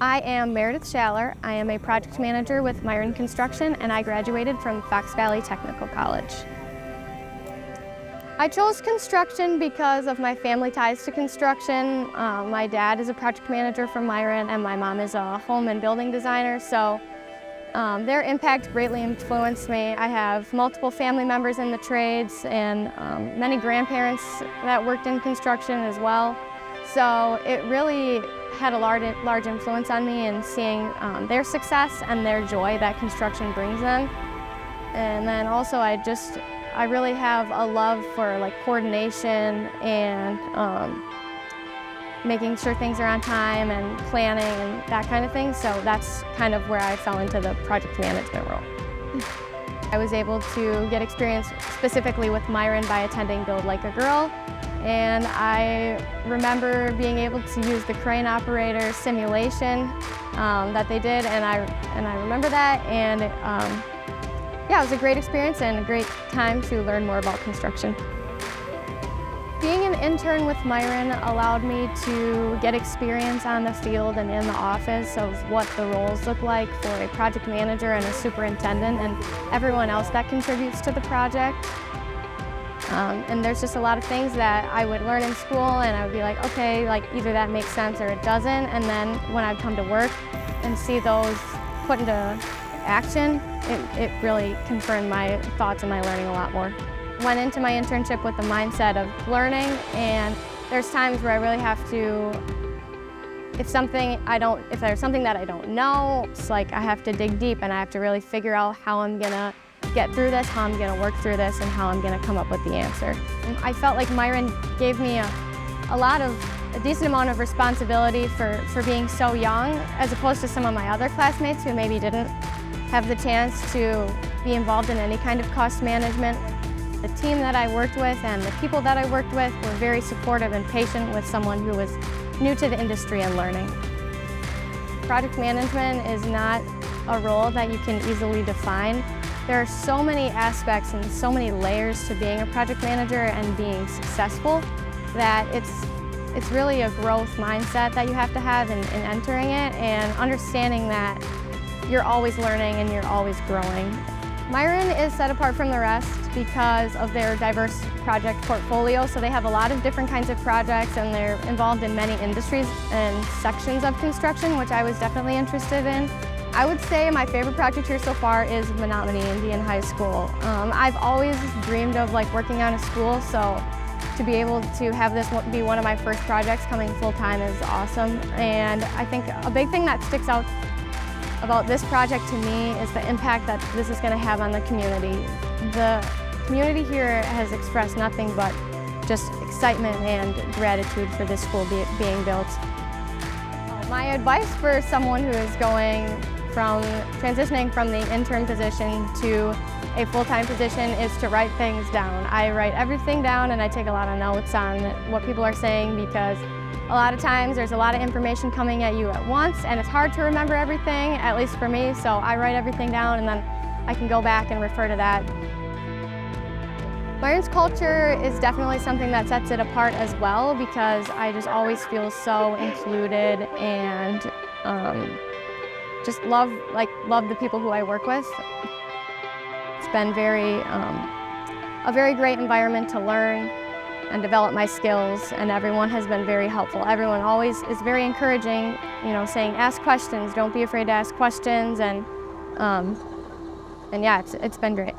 I am Meredith Schaller. I am a project manager with Miron Construction, and I graduated from Fox Valley Technical College. I chose construction because of my family ties to construction. My dad is a project manager from Miron, and my mom is a home and building designer, so their impact greatly influenced me. I have multiple family members in the trades and many grandparents that worked in construction as well. So it really had a large influence on me in seeing their success and their joy that construction brings them. And then also I really have a love for coordination and making sure things are on time and planning and that kind of thing. So that's kind of where I fell into the project management role. I was able to get experience specifically with Miron by attending Build Like a Girl. And I remember being able to use the crane operator simulation that they did, and I remember that, and yeah, it was a great experience and a great time to learn more about construction. Being an intern with Miron allowed me to get experience on the field and in the office of what the roles look like for a project manager and a superintendent and everyone else that contributes to the project. And there's just a lot of things that I would learn in school and I would be like, okay, either that makes sense or it doesn't. And then when I'd come to work and see those put into action, it really confirmed my thoughts and my learning a lot more. Went into my internship with the mindset of learning, and there's times where I really have to, if there's something that I don't know, it's like I have to dig deep and I have to really figure out how I'm gonna get through this, how I'm gonna work through this, and how I'm gonna come up with the answer. And I felt like Miron gave me a decent amount of responsibility for being so young, as opposed to some of my other classmates who maybe didn't have the chance to be involved in any kind of cost management. The team that I worked with and the people that I worked with were very supportive and patient with someone who was new to the industry and learning. Project management is not a role that you can easily define. There are so many aspects and so many layers to being a project manager and being successful that it's really a growth mindset that you have to have in entering it, and understanding that you're always learning and you're always growing. Miron is set apart from the rest because of their diverse project portfolio. So they have a lot of different kinds of projects, and they're involved in many industries and sections of construction, which I was definitely interested in. I would say my favorite project here so far is Menominee Indian High School. I've always dreamed of working on a school, so to be able to have this be one of my first projects coming full-time is awesome. And I think a big thing that sticks out about this project to me is the impact that this is going to have on the community. The community here has expressed nothing but just excitement and gratitude for this school being built. My advice for someone who is transitioning from the intern position to a full-time position is to write things down. I write everything down, and I take a lot of notes on what people are saying, because a lot of times there's a lot of information coming at you at once, and it's hard to remember everything, at least for me, so I write everything down and then I can go back and refer to that. Miron's culture is definitely something that sets it apart as well, because I just always feel so included and just love the people who I work with. It's been a very great environment to learn and develop my skills, and everyone has been very helpful. Everyone always is very encouraging, saying ask questions, don't be afraid to ask questions, and yeah, it's been great.